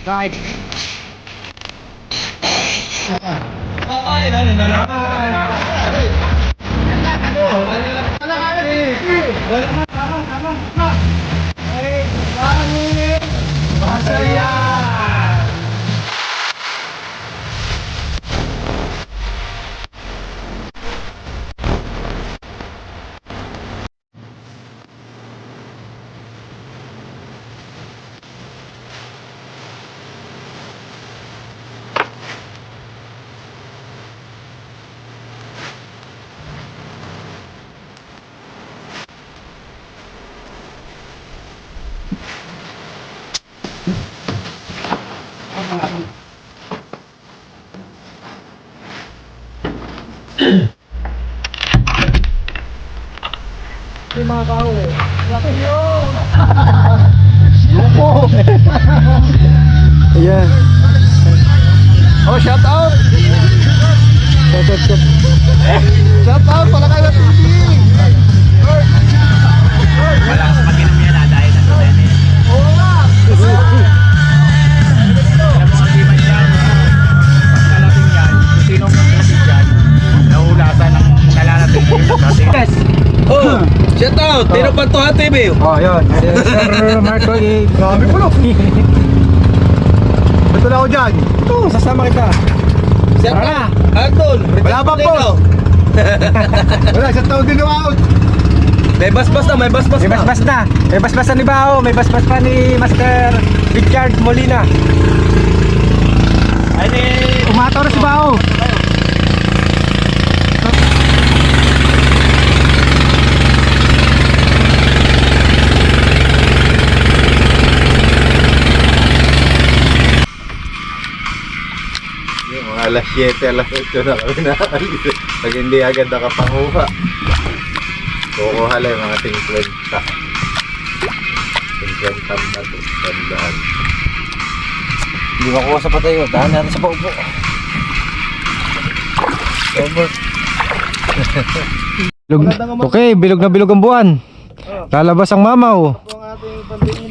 Right. Yung mga kahuli. Laki yun! Lupo! Ayan. Oh, shout out! Shout out! Pala kayo natin! Malakas mag-inom yan dahil nasa tene. Oo nga! Alam mo kasi man yan, pagkalating yan, kung sinong magkalating yan, nahulasan ng nalalating yan. Oh, shout out! Tino Pantuhan TV. Oh, yun. Sir Marco, Grabe po no. Ito na ako dyan. ito, sasama kita. Shout Tara. out! Anton! Wala pa po. Wala, isang taon din out. May basbas na, may basbas May na. basbas na. May basbas na ni Bao. May basbas pa ni Master Richard Molina. Ay, di. Umator si Bao. Mga alas 7, alas 8 na kami nakalis. Pag hindi agad nakapanguha. Kukuha lang yung mga 50. 50 na ito. Tandaan. Hindi makuha sa patay. Dahan natin sa paupo. Okay, bilog na bilog ang buwan. Lalabas ang mamaw.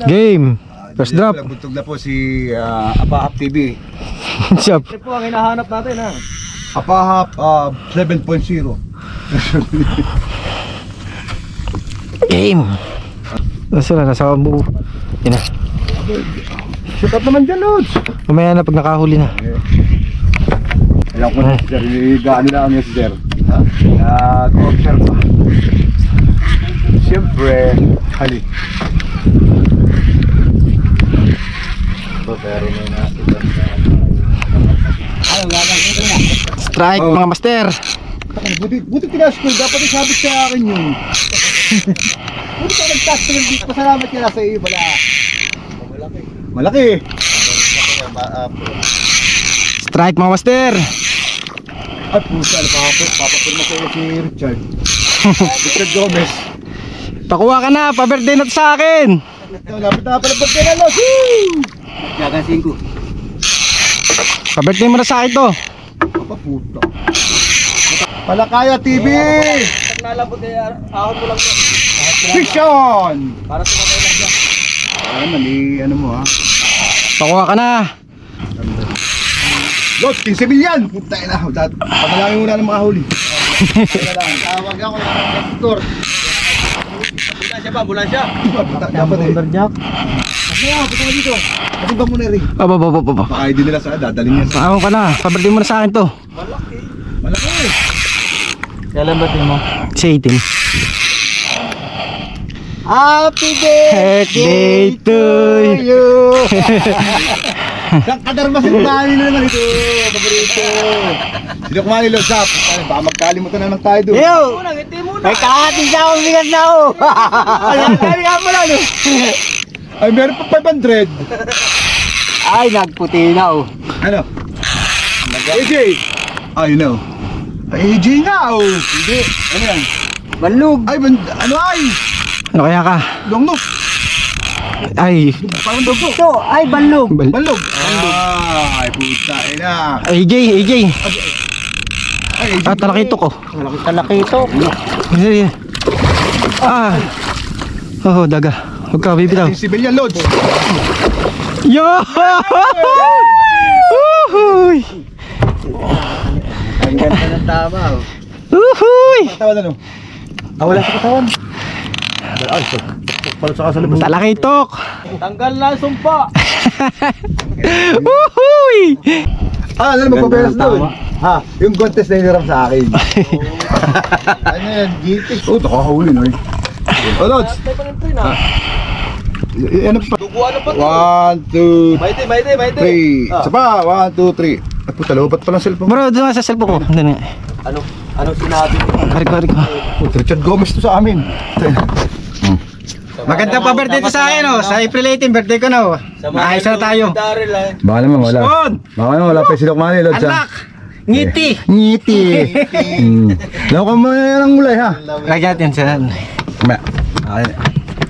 Game. First drop. Butog na po si Apahap TV. Shop. Ito po ang hinahanap natin ha. Apahap 7.0. Game. Nasa na, nasa buo. Yan na. Shoot out naman dyan, Lods. Mamaya na pag nakahuli na. Alam ko na, sir. Gaan nila kami, sir. Ha? Nag-observe pa. Siyempre, hali. Pero may nakita Strike mga master. Buti tinaskol, dapat isabit sa akin yun. Buti ka nagtaskol, pasalamat ka na sa iyo pala. Malaki. Strike mga master. At pusa, papapirma ko si Richard. Richard Gomez. Pakuha ka na, pa-birthday na to sa akin. Lapit na pala pagkaya na, Los. Gagasin ko. Pa-birthday mo na sa akin to. Apa puta. Palakaya TV. Pag nalabot eh, ahon mo lang yan. Fiction. Para tumatay lang dyan. Ano man, ano mo ha? Pakuha ka na. Los, 15 milyan. Puta na. Pamalangin muna ng mga huli. Tawag ako ng investor. Ambulansya ba? Ambulansya? Dapat eh. Jack. Kaya, punta ka dito. Pati ba muna rin? Aba. Baka hindi nila sa dadaling niya sa Pakuha ka na, pa-birthday mo na sa akin to. malaki. Kailan ba mo? Sa 18. Happy Birthday to you. Ang kadarma si kumali na naman ito. Paborito. Sino kumali lo Zap? Baka magkalimutan na lang tayo doon. Yo! Ngiti muna. May kakating sa akong bigat na ako. Kaya nga pala no. Ay meron pa 500. Ay, nagputi na oh. Ano? AJ! I know. AJ nga oh. Hindi. Ano yan? Balog. Ay, ano ay? Ano kaya ka? Longnok. Ay, Parang dugto. ito, ay balog. Balog. Ay, puta. Ina. AJ. Ay, AJ. Ah, talakito ko. Talakito. Sige. Ah. Oh, daga. Huwag ka, bibitaw. Si Civilian Lods. Yo! Uhuy! Ang ganda ng tama. Uhuy! Katawan ano? Ah, wala sa katawan. Ay, pala sa kasalubong. Talakitok! Tanggal na ang sumpa. Uhuy! Ah, ano magpaperas doon? Ha, yung contest na hiniram sa akin. Ano yan, GT? Oh, nakahuli no eh. Oh, Lods! Ano pa? Duguan na pa to. 1, 2, Maite. 3. Isa pa, 1, 2, 3. Ay puta, lupat pa lang cellphone. Bro, doon nga sa cellphone ko. Doon nga. Ano sinabi mo? Hari ko. Richard Gomez to sa amin. Magandang pa-birthday to sa akin, oh. Sa April 18, birthday ko na, oh. Ayos na tayo. Daryl ay. Baka naman wala. Spon! Baka naman wala pa silok mani, Lods. Anak! Ngiti! Ngiti. Law ka mo na ng mulay ha. Lagyan natin sa... Ma.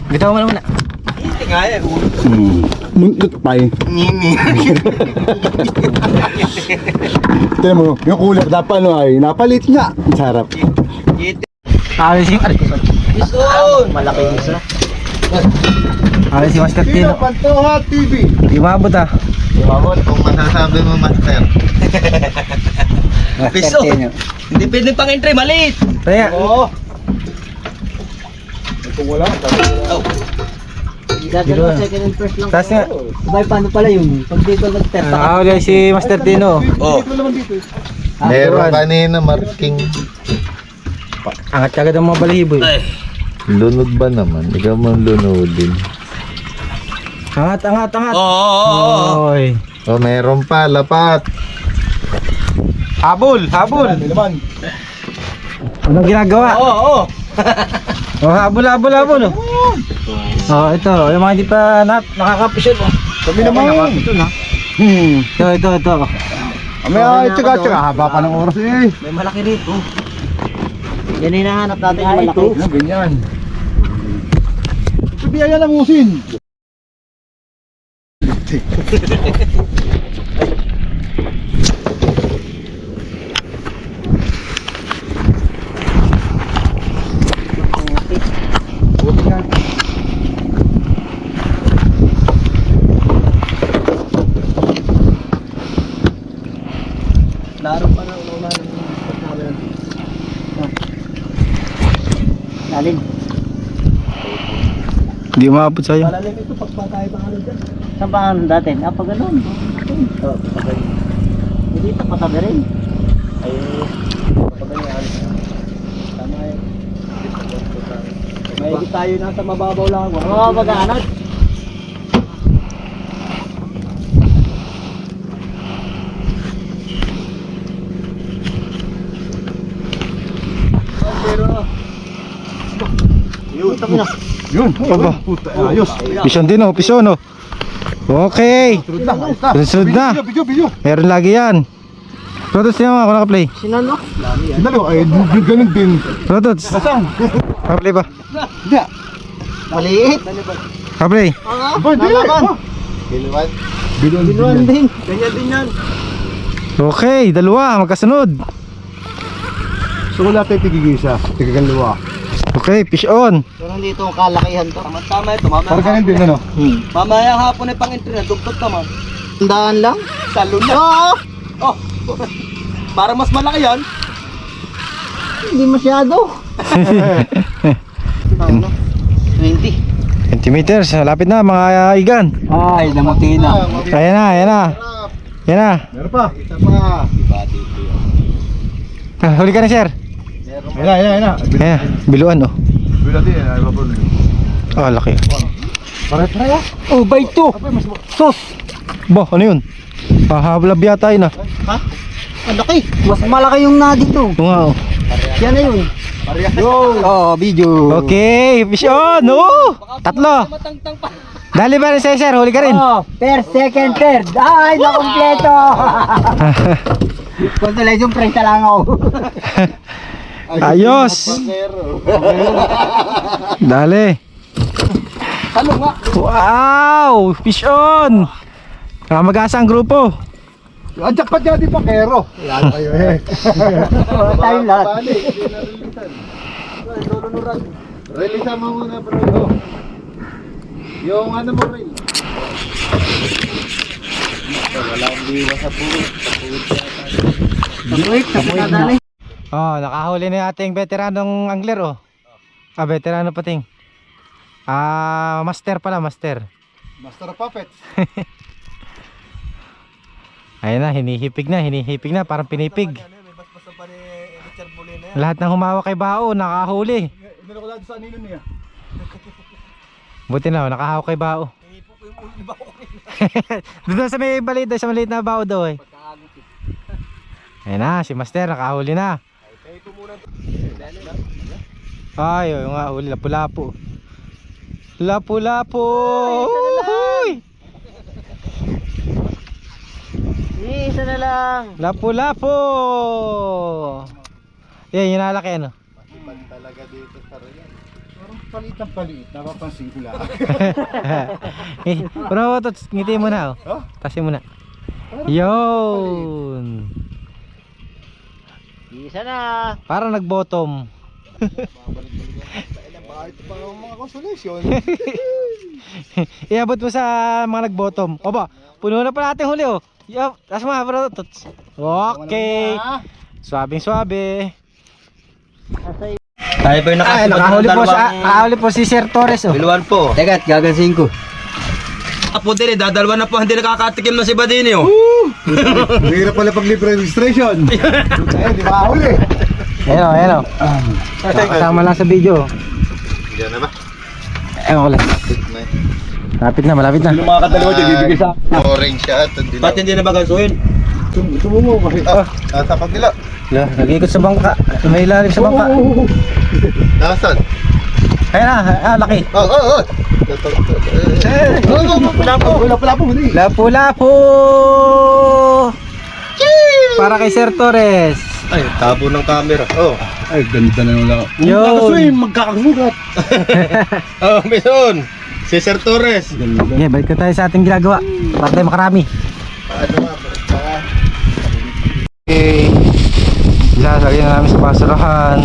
Bitaw mo na muna. Hindi nga eh. Muntot pa eh. Tignan mo, yung kulay dapat ano ay napalit nga. Ang sarap. Ayos yung... Ison! Malaking isa. Ayos yung Master Tino. Pantoha TV. Di maabot, ah. Pamon, kung masasabi mo master. Piso! Hindi pwede pang entry, maliit! Kaya, Oo. Kung wala, Dito. second and first lang. Tapos nga, Sabay, paano pala yun? Pag dito nag-step pa. nakahuli si Master Tino. Oh. meron kanina marking. Angat kagad ang mga balahibo, eh. Ay. Lunod ba naman? Ikaw mo lunodin. Angat. Oo. Oy. Oh, meron pa, lapat. Habol. naman. Anong ginagawa? Oo. Oh, habol, oh. Oh, ito. Yung mga hindi pa nakakapisyon, oh. Kami naman. Ito. May tsaga. Haba pa ng oras eh. May malaki rito. Yan yung nahanap natin yung malaki. Ano, ganyan. Sabihan yan ang usin. Laro pa na unahan ng pagkakala. Lalim. Hindi maabot sa'yo. Malalim ito pag pa tayo pangalan dyan. Saan ba ano dati? Pag ganun. Hindi ito patabi rin. Ay, kapag ganyan. Tama yan. May tayo nasa mababaw lang. Oo, mag-aanot. Pero Yun. Aba. Puta, ayos. Pison din, oh. Pison, oh. Okay. Sunod na. Video. Meron lagi yan. Protots niya mga kung naka-play. Sinano? Sinalo, ay ganun din. Protots. Naka-play ba? Hindi. Maliit. Naka-play. Boy, di. Biluan. Binuan din. ganyan din yan. Okay, dalawa. Magkasunod. So wala tayo tigigisa. Tigaganluwa. Okay, fish on. Pero dito ang kalakihan to. Tama ito, mamaya. Parang ganun din ano. Mamaya hapon ay pang entry na, dugtog naman. Tandaan lang. Salon na. Oo. Oh. Para mas malaki yan. Hindi masyado. Ano? 20. Centimeters. Lapit na mga igan. Ay, namuti na. Ayan na. Meron pa. Isa pa. Huli ka na, sir. Ayan na. Ayan, biluan, oh. Biluan din. Ay, babalo. Ah, laki. Pare-pare. Oh, bite to. Sus. Ba, ano yun? Pahablab yata yun, ah. Ang laki. Mas malaki yung na dito. Oo nga, oh. Yan na yun. Oh, video. Okay, fish on. Oh, tatlo. Matangtang pa. Dali ba rin sa'yo, sir? Huli ka rin. Oh, first, second, third. Ay, nakompleto. Consolation prize na lang ako. Ayos. Dali. Ano nga? Wow, fish on. Mag-asa ang grupo. Ang jackpot niya di pa kero. Yan kayo eh. Wala tayong lahat. Release mo muna bro. Yung ano mo rin. Oh, nakahuli na yung ating veteranong angler oh. Ah, veterano pating. Ah, master pala, master. Master of Puppets. Ayun na, hinihipig na, parang pinipig. Lahat ng humawak kay Bao, nakahuli. Meron ko lang sa anino niya. Buti na, nakahawak kay Bao. Doon sa may balit, sa maliit na Bao daw eh. Ayun na, si master, nakahuli na. Ay, yung nga huli, lapu-lapu. Lapu-lapu! Uy! Isa na lang. Lapu-lapu! Yan, yung nalaki ano. Masipan talaga dito sa Royan. Parang paliit ng paliit, napapansin ko lang. Pero ngiti mo na oh. Huh? Tasin mo na. Yun! Isa na. Parang nag-bottom. Baka ito pa ang mga consolation. Iabot mo sa mga nag-bottom. Oba, puno na pa natin huli oh. Yup, tas mga bro. Okay. Swabing swabe. Tayo ba yung Ay, nakahuli po si Sir Torres oh. Biluan po. Tegat, gagansin ko. Apo din eh, dadalwa na po, hindi nakakatikim na si Badini oh. Mahirap pala pag libre registration. Ayun, di ba huli? Ayan o. Kasama lang sa video. Diyan na ba? Ewan ko lang. Malapit na, malapit na. Yung mga kadalawa dyan, bibigay sa orange siya at hindi Ba't hindi na ba gansuhin? Tumumo kasi. Nasa pagdila. Nag-ikot sa bangka. May ilalim sa bangka. Nasaan? Ayan na, laki. Lapu-lapu hindi. Lapu-lapu! Para kay Sir Torres. Ay, tabo ng camera. Oh. Ay, ganda na nung lako. Yun. Nakaswim, magkakasugat. Oh, Bison. Si Sir Torres. Okay, balik na tayo sa ating ginagawa. Para tayo makarami. Okay. Ilalagay na namin sa basurahan.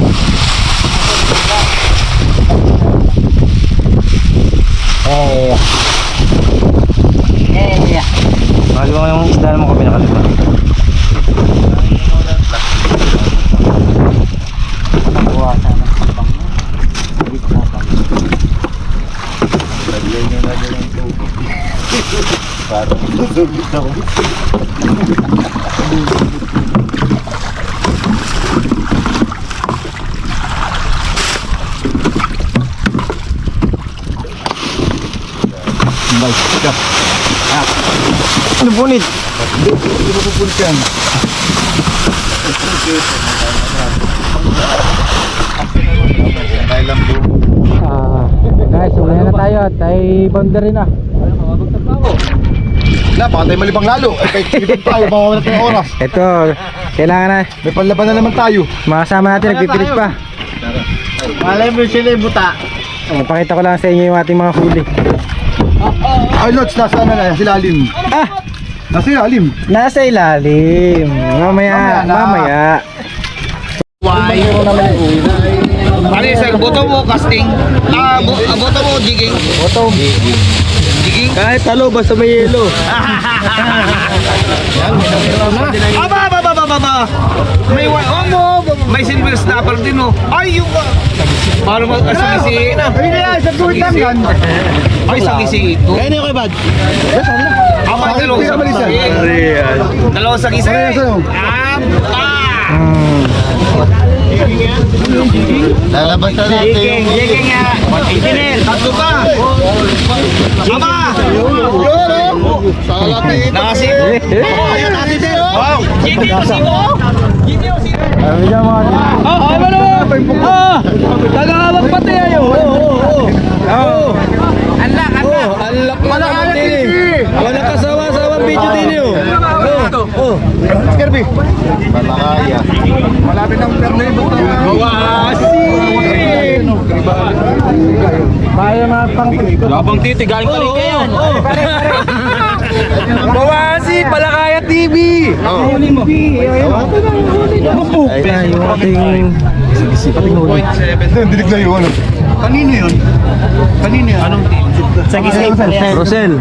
Oh. Mahal mo yung isda naman kami nakalimutan. Ano punit? Hindi mo pupunit yan. Kailan po? Guys, uwi na tayo at ay boundary na. Wala, baka tayo malibang lalo. Ay, kahit pilipin tayo, mawawala tayo ng oras. Ito, kailangan na. May panlaban na naman tayo. Mga kasama natin nagpipilit pa. Malay mo sila yung buta. Pakita ko lang sa inyo yung ating mga huli. Ay, Lods, nasa ano na, silalim. Ah! Nasa ilalim. Nasa ilalim. Mamaya. Ano yung sir? Boto mo, casting? Boto mo, jigging? Bottom. Jigging? Kahit talo, basta may yelo. Aba! May silver snapper din oh. Ay, yung para mag-asangisi. Hindi na, sa tuwid lang yan. Ay, sangisi ito. Kaya na yung kay Bad. Aba, dalawang sangisi. Dalawang sangisi. Lalabas na natin yung Jigging nga. Engineer, tatlo pa. Aba! Nakasip. Ayan, natin din. Wow. Jigging mo si mo. Jigging mo si mo. Bigyan mo kami. Tagahawak pati ayo. Unlock. Malakayang TV. Wala kasawa-sawa video din yun. Kirby. Malakaya. Malapit ang Pernay Butang. Kaya mga pang... Labang titi, galing pa rin kayo. Bawasi, Palakaya TV. Huli mo. Ayan yung ating... Pating huli. Dinig na yun. Kanino yun? Anong Sa gising. Rosel.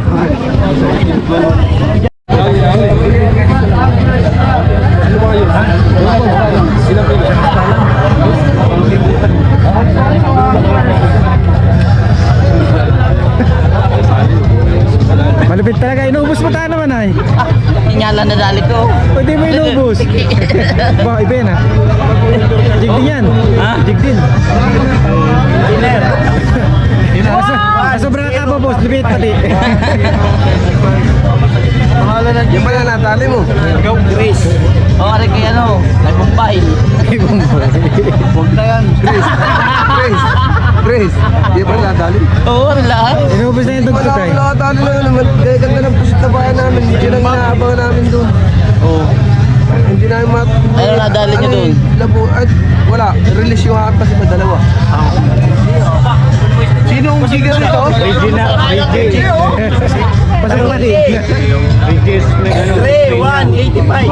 Malupit talaga. Inubos mo tayo naman ay. Inyala na dali ko. Pwede mo inubos. Ba, iba yan ah. Jig din yan. Ha? Jig din. Sobrang ka pa boss. Lupit pati. Yung pala natali mo. Go, Chris. O, ari kay ano, nag-Bombay. Huwag na yan, Chris. Chris, yung pala natali. Oo, ano lahat? Inubos na yung dugtog ay. Nakatali na naman. Kaya ganda ng pusit na bayan namin. Hindi lang inaabangan namin doon. Oo. Hindi namin Ano nadali niyo doon? Labo, at wala. Release yung hakat kasi madalawa. Sino ang musiga nito? Regina. Pasok pati. 3,185.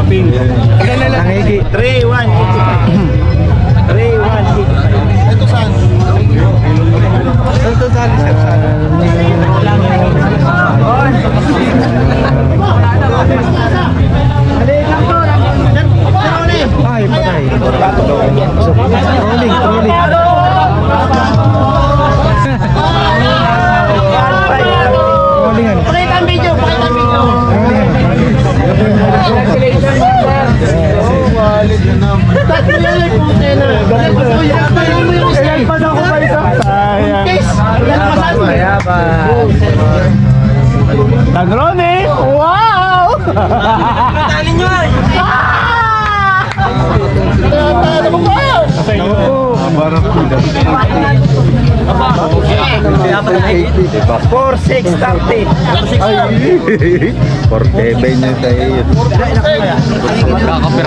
Ang higi. 3,185. 3,185. Ito saan? Ito saan? Ay, patay. Trolling. Trollingan. Pakita ang video. Tagrone! Wow! Dali nyo ay! Barakuda. 4,630. Portebe niya tayo.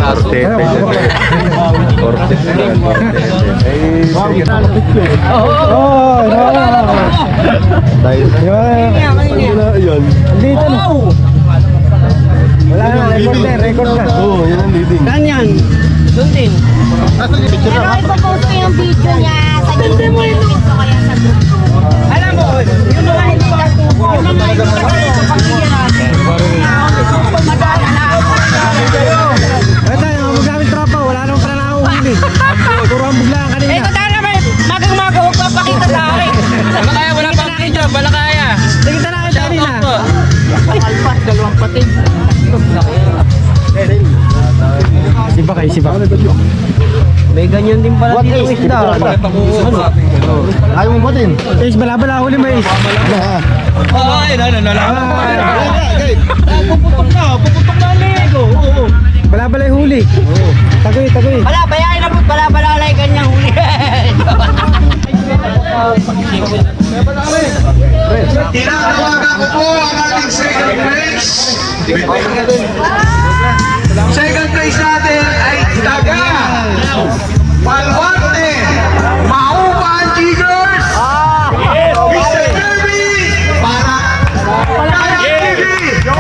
Portebe niya Oh, Yun. dito na. Wala na, record na. Oo, yan ang leading. Ganyan. Doon din. Pero ipopost ko yung video niya sa YouTube ko kaya sa group ko. Alam mo, Yung mga hindi natubo, yung mga hindi natubo, pamilya natin. Madala na ako. Wala tayo, magamit tropa. Wala nang pala nakahuli. Puro ang biglaan kanina. eh, kata naman, magang-maga, huwag papakita sa akin. Wala kaya, wala pang video, wala kaya. Tingnan na kita kanina. Alpas, dalawang patid. Sibak. May ganyan din pala dito isda. Ayaw mo batin? Is, bala huli mo is. Ay, Puputok na lego. Bala yung huli. Tagoy. Wala, bayain na po, bala-balalay kanyang huli. Tinatawagan ko po ang ating second place. Second place natin ay Taga Palwarte Maupan Tigers. Mr. Kirby para Taga TV. Ang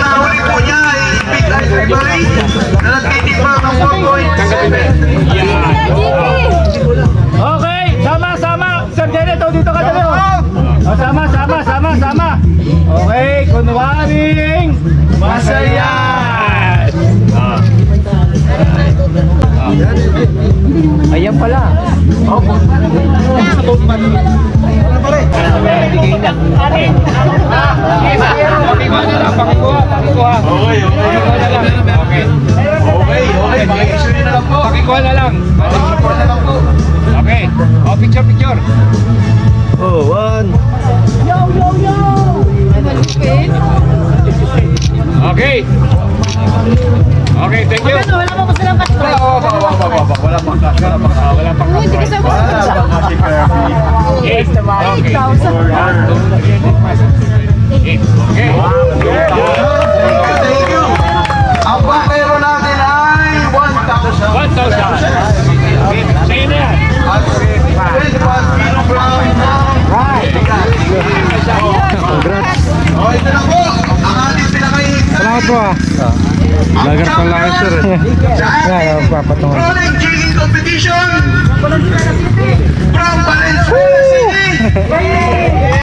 nahuli po niya ay Big Ice Library na nagtitimbang ng 1.7. Okay, sama. Sir Janet, dito ka dali. Sama. Okay, kunwaring masaya. Ayan pala. Okay, pakikisyo nyo na lang po. Pakikuha na lang. Pakikuha na lang po. Okay. O, picture. Oh, one. Okay. Okay, thank you. Wala pa po silang kaso. Wala pang cash. Wala pang Hindi kasi ako sa Eight. Okay. 8. Okay. Thank you. Ang pangkero natin ay 1,000. 1,000. Okay. Sa'yo na yan. At 21 kilogram ng Congrats. O, ito na po. Ang ating pinakahihintay. Salamat po ah. Lagar pala kayo, sir. Kaya, papatungan. Rolling jigging competition from Valenzuela City.